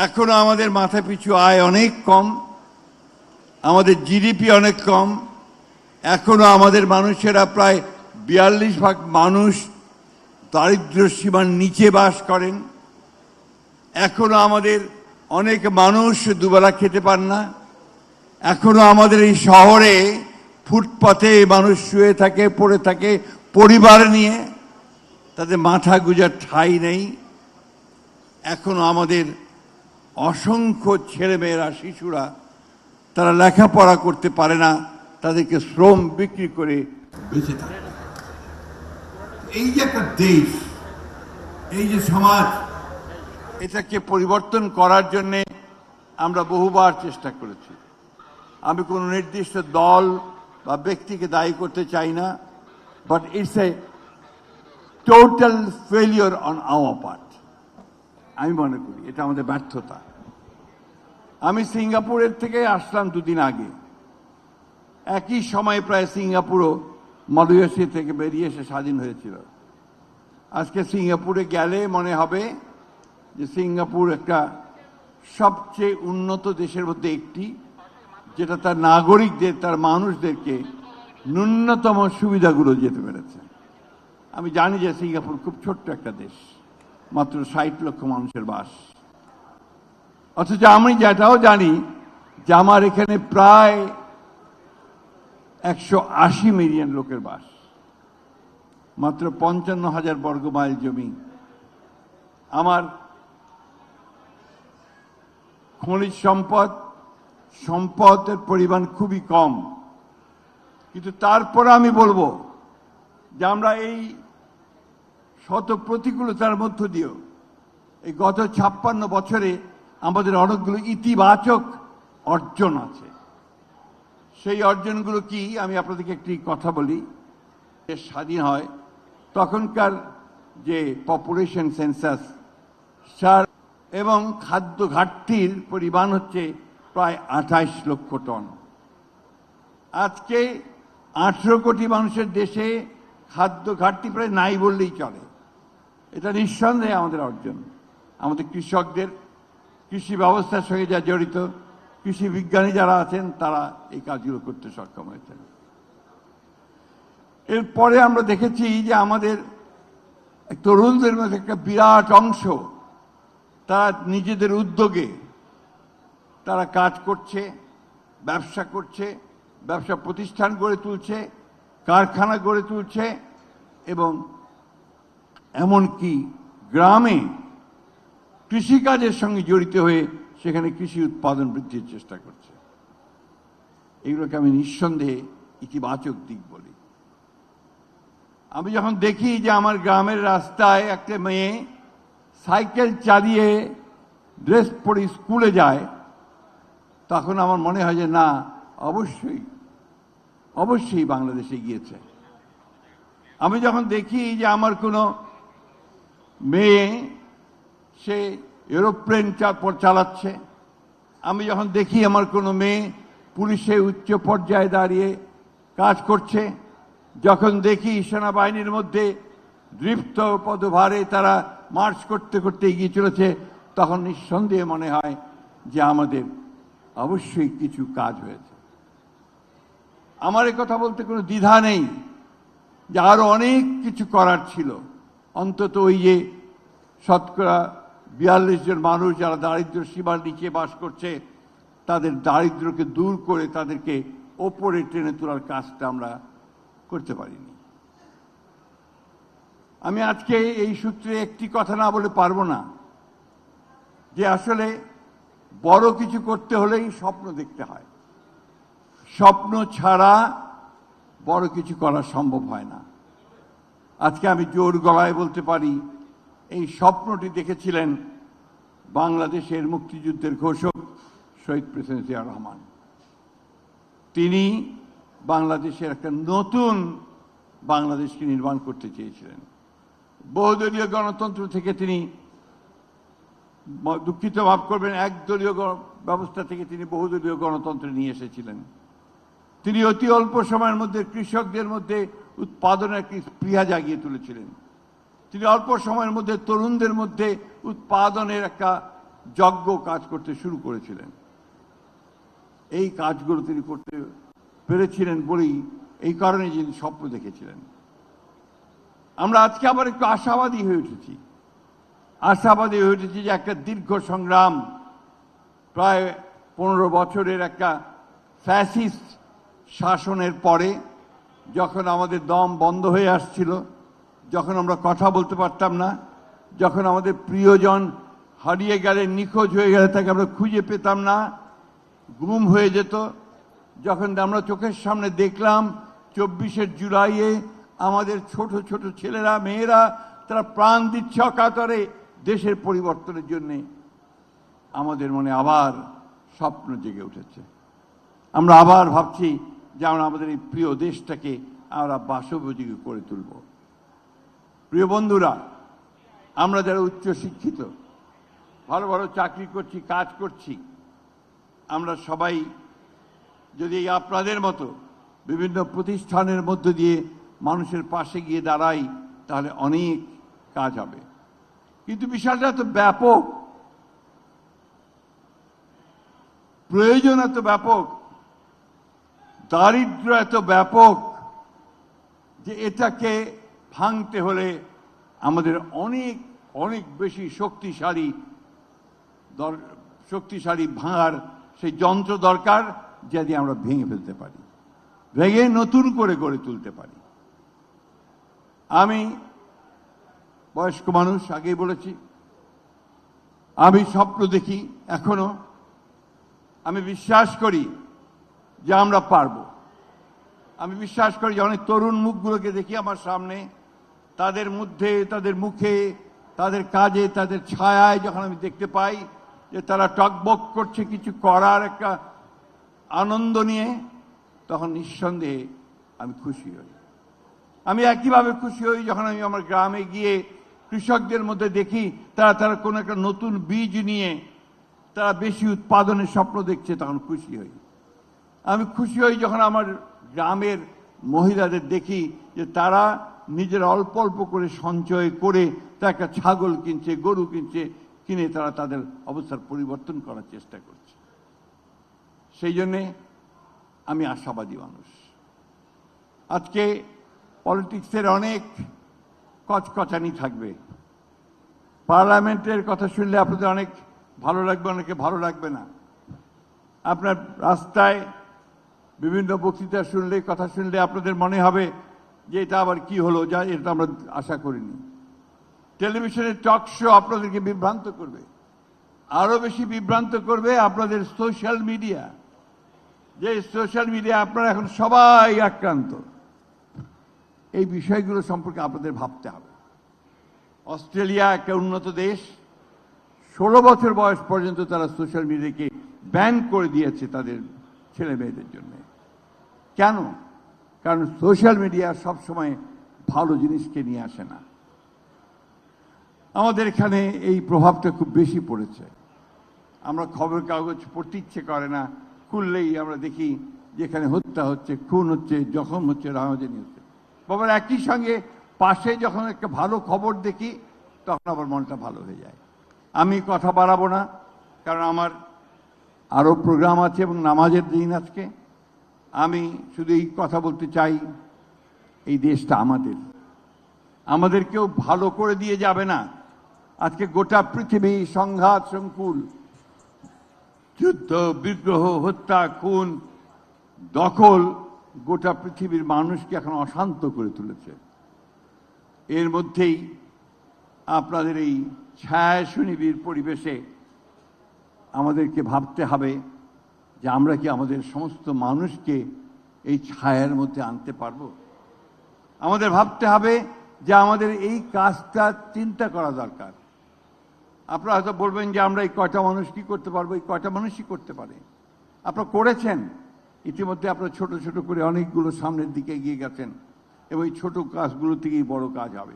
এখনো আমাদের মাথা পিছু আয় অনেক কম, আমাদের জিডিপি অনেক কম, এখনো আমাদের মানুষেরা প্রায় 42% মানুষ দারিদ্র্য সীমার নিচে বাস করেন। এখনো আমাদের অনেক মানুষ দুবেলা খেতে পান না। এখনো আমাদের এই শহরে ফুটপাতে মানুষ শুয়ে থাকে, পড়ে থাকে পরিবার নিয়ে, তাদের মাথা গুঁজার ঠাঁই নেই। এখনো আমাদের অসংখ্য ছেলেমেয়েরা, শিশুরা তারা লেখাপড়া করতে পারে না, তাদেরকে শ্রম বিক্রি করে বেঁচে থাকে। এই যে একটা দেশ, এই যে সমাজ, এটাকে পরিবর্তন করার জন্যে আমরা বহুবার চেষ্টা করেছি। আমি কোনো নির্দিষ্ট দল বা ব্যক্তিকে দায়ী করতে চাই না, but it's a total failure on our part. আমি মনে করি এটা আমাদের ব্যর্থতা। আমি সিঙ্গাপুরের থেকে আসলাম দুদিন আগে। একই সময় প্রায় সিঙ্গাপুরও মালয়েশিয়া থেকে বেরিয়ে এসে স্বাধীন হয়েছিল। আজকে সিঙ্গাপুরে গেলে মনে হবে যে সিঙ্গাপুর একটা সবচেয়ে উন্নত দেশের মধ্যে একটি, যেটা তার নাগরিকদের, তার মানুষদেরকে ন্যূনতম সুবিধাগুলো যেতে পেরেছে। আমি জানি যে সিঙ্গাপুর খুব ছোট্ট একটা দেশ, মাত্র 60 লক্ষ মানুষের বাস। অথচ আমি যেটাও জানি যে আমার এখানে প্রায় 180 মিলিয়ন লোকের বাস, মাত্র 55,000 বর্গ মাইল জমি। আমার খনিজ সম্পদের পরিমাণ খুবই কম, কিন্তু তারপরে আমি বলবো যে আমরা এই শত প্রতিকূলতার মধ্য দিয়েও এই গত 56 বছরে আমাদের অনেকগুলো ইতিবাচক অর্জন আছে। সেই অর্জনগুলো কি, আমি আপনাদেরকে একটি কথা বলি। দেশ স্বাধীন হয় তখনকার যে পপুলেশন সেন্সাস, সার এবং খাদ্য ঘাটতির পরিমাণ হচ্ছে প্রায় 28 লক্ষ টন। আজকে 18 কোটি মানুষের দেশে খাদ্য ঘাটতি প্রায় নাই বললেই চলে। এটা নিঃসন্দেহে আমাদের অর্জন। আমাদের কৃষকদের, কৃষি ব্যবস্থার সঙ্গে যা জড়িত কৃষি বিজ্ঞানী যারা আছেন, তারা এই কাজগুলো করতে সক্ষম হয়েছেন। এরপরে আমরা দেখেছি যে আমাদের তরুণদের মধ্যে একটা বিরাট অংশ, তারা নিজেদের উদ্যোগে তারা কাজ করছে, ব্যবসা করছে, ব্যবসা প্রতিষ্ঠান গড়ে তুলছে, কারখানা গড়ে তুলছে, এবং এমনকি গ্রামে কৃষিকাজের সঙ্গে জড়িত হয়ে সেখানে কৃষি উৎপাদন বৃদ্ধির চেষ্টা করছে। এগুলোকে আমি নিঃসন্দেহে ইতিবাচক দিক বলি। আমি যখন দেখি যে আমার গ্রামের রাস্তায় একটা মেয়ে সাইকেল চালিয়ে ড্রেস পরে স্কুলে যায়, তখন আমার মনে হয় যে না, অবশ্যই বাংলাদেশে গিয়েছে। আমি যখন দেখি যে আমার কোনো মেয়ে সে এরোপ্লেন চালাচ্ছে, আমি যখন দেখি আমার কোনো মেয়ে পুলিশে উচ্চ পর্যায়ে দাঁড়িয়ে কাজ করছে, যখন দেখি সেনাবাহিনীর মধ্যে দৃপ্ত পদভারে তারা মার্চ করতে করতে এগিয়ে চলেছে, তখন নিঃসন্দেহে মনে হয় যে আমাদের অবশ্যই কিছু কাজ হয়েছে। আমার এই কথা বলতে কোনো দ্বিধা নেই যে আরো অনেক কিছু করার ছিল। অন্তত ওই যে শতকরা 42 জন মানুষ যারা দারিদ্র্য সীমার নিচে বাস করছে, তাদের দারিদ্র্যকে দূর করে তাদেরকে ওপরে টেনে তোলার কাজটা আমরা করতে পারিনি। আমি আজকে এই সূত্রে একটি কথা না বলে পারবো না যে আসলে বড় কিছু করতে হলেই স্বপ্ন দেখতে হয়। স্বপ্ন ছাড়া বড় কিছু করা সম্ভব হয় না। আজকে আমি জোর গলায় বলতে পারি, এই স্বপ্নটি দেখেছিলেন বাংলাদেশের মুক্তিযুদ্ধের ঘোষক শহীদ প্রেসিডেন্ট জিয়া রহমান। তিনি বাংলাদেশের একটা নতুন বাংলাদেশকে নির্মাণ করতে চেয়েছিলেন। বহুদলীয় গণতন্ত্র থেকে তিনি, দুঃখিত মাফ করবেন, একদলীয় ব্যবস্থা থেকে তিনি বহুদলীয় গণতন্ত্রে নিয়ে এসেছিলেন। তিনি অতি অল্প সময়ের মধ্যে কৃষকদের মধ্যে উৎপাদনের একটি স্পৃহা জাগিয়ে তুলেছিলেন। তিনি অল্প সময়ের মধ্যে তরুণদের মধ্যে উৎপাদনের একটা যজ্ঞ কাজ করতে শুরু করেছিলেন। এই কাজগুলো তিনি করতে পেরেছিলেন বলেই এই কারণে যিনি স্বপ্ন দেখেছিলেন। আমরা আজকে আবার একটু আশাবাদী হয়ে উঠেছি, যে একটা দীর্ঘ সংগ্রাম, প্রায় 15 বছরের একটা ফ্যাসিস্ট শাসনের পরে, যখন আমাদের দম বন্ধ হয়ে আসছিল, যখন আমরা কথা বলতে পারতাম না, যখন আমাদের প্রিয়জন হারিয়ে গেলে, নিখোঁজ হয়ে গেলে তাকে আমরা খুঁজে পেতাম না, গুম হয়ে যেত, যখন আমরা চোখের সামনে দেখলাম 24শে জুলাইয়ে আমাদের ছোট ছোট ছেলেরা মেয়েরা তারা প্রাণ দিচ্ছে অকাতরে দেশের পরিবর্তনের জন্যে, আমাদের মনে আবার স্বপ্ন জেগে উঠেছে। আমরা আবার ভাবছি যে আমরা আমাদের এই প্রিয় দেশটাকে আমরা বাসোপযোগী করে তুলব। প্রিয় বন্ধুরা, আমরা যারা উচ্চ শিক্ষিত, ভালো ভালো চাকরি করছি, কাজ করছি, আমরা সবাই যদি আপনাদের মতো বিভিন্ন প্রতিষ্ঠানের মধ্য দিয়ে মানুষের পাশে গিয়ে দাঁড়াই, তাহলে অনেক কাজ হবে। কিন্তু বিষয়টা এত ব্যাপক, প্রয়োজন এত ব্যাপক, দারিদ্র এত ব্যাপক, যে এটাকে ভাঙতে হলে আমাদের অনেক অনেক বেশি শক্তিশালী ভাঙার সেই যন্ত্র দরকার, যদি আমরা ভেঙে ফেলতে পারি, ভেঙে নতুন করে গড়ে তুলতে পারি। আমি বয়স্ক মানুষ, আগেই বলেছি, আমি স্বপ্ন দেখি এখনো। আমি বিশ্বাস করি যে আমরা পারব। আমি বিশ্বাস করি যে অনেক তরুণ মুখগুলোকে দেখি আমার সামনে, তাদের মধ্যে, তাদের মুখে, তাদের কাজে, তাদের ছায়ায় যখন আমি দেখতে পাই যে তারা টকবক করছে কিছু করার একটা আনন্দ নিয়ে, তখন নিঃসন্দেহে আমি খুশি হই। আমি একইভাবে খুশি হই যখন আমি আমার গ্রামে গিয়ে কৃষকদের মধ্যে দেখি তারা কোনো একটা নতুন বীজ নিয়ে তারা বেশি উৎপাদনের স্বপ্ন দেখছে, তখন খুশি হই। আমি খুশি হই যখন আমার গ্রামের মহিলাদের দেখি যে তারা নিজের অল্প অল্প করে সঞ্চয় করে তা একটা ছাগল কিনছে, গরু কিনছে, কিনে তারা তাদের অবস্থার পরিবর্তন করার চেষ্টা করছে। সেই জন্যে আমি আশাবাদী মানুষ। আজকে পলিটিক্সের অনেক কচকচানি থাকবে। পার্লামেন্টের কথা শুনলে আপনাদের অনেক ভালো লাগবে, অনেকে ভালো লাগবে না। আপনার রাস্তায় বিভিন্ন বক্তৃতা শুনলে, কথা শুনলে আপনাদের মনে হবে যে এটা আবার কি হলো, যা এটা আমরা আশা করিনি। টেলিভিশনের টক শো আপনাদেরকে বিভ্রান্ত করবে, আরো বেশি বিভ্রান্ত করবে আপনাদের সোশ্যাল মিডিয়া। যে সোশ্যাল মিডিয়া আপনারা এখন সবাই আক্রান্ত। এই বিষয়গুলো সম্পর্কে আপনাদের ভাবতে হবে। অস্ট্রেলিয়া একটা উন্নত দেশ, 16 বছর বয়স পর্যন্ত তারা সোশ্যাল মিডিয়াকে ব্যান করে দিয়েছে তাদের ছেলে মেয়েদের জন্য। কেন? কারণ সোশ্যাল মিডিয়া সবসময় ভালো জিনিসকে নিয়ে আসে না। আমাদের এখানে এই প্রভাবটা খুব বেশি পড়েছে। আমরা খবর কাগজ পড়তে ইচ্ছে করে না, খুললেই আমরা দেখি যেখানে হত্যা হচ্ছে, খুন হচ্ছে, জখম হচ্ছে, রাহাজানি হচ্ছে। বাবার একই সঙ্গে পাশে যখন একটা ভালো খবর দেখি, তখন আবার মনটা ভালো হয়ে যায়। আমি কথা বাড়াবো না, কারণ আমার আরও প্রোগ্রাম আছে এবং নামাজের দিন আজকে। আমি শুধু এই কথা বলতে চাই, এই দেশটা আমাদের কেউ ভালো করে দিয়ে যাবে না। আজকে গোটা পৃথিবী সংঘাত, সংকুল, যুদ্ধ, বিগ্রহ, হত্যা, খুন, দখল গোটা পৃথিবীর মানুষকে এখন অশান্ত করে তুলেছে। এর মধ্যেই আপনাদের এই ছায়া সুনিবিড় পরিবেশে আমাদেরকে ভাবতে হবে যে আমরা কি আমাদের সমস্ত মানুষকে এই ছায়ার মধ্যে আনতে পারবো। আমাদের ভাবতে হবে যে আমাদের এই কাজটা চিন্তা করা দরকার। আপনারা হয়তো বলবেন যে আমরা এই কয়টা মানুষ কি করতে পারবো, এই কয়টা মানুষই করতে পারে। আপনারা করেছেন ইতিমধ্যে, আপনারা ছোট ছোট করে অনেকগুলো সামনের দিকে এগিয়ে গেছেন এবং এই ছোট কাজগুলো থেকেই বড় কাজ হবে।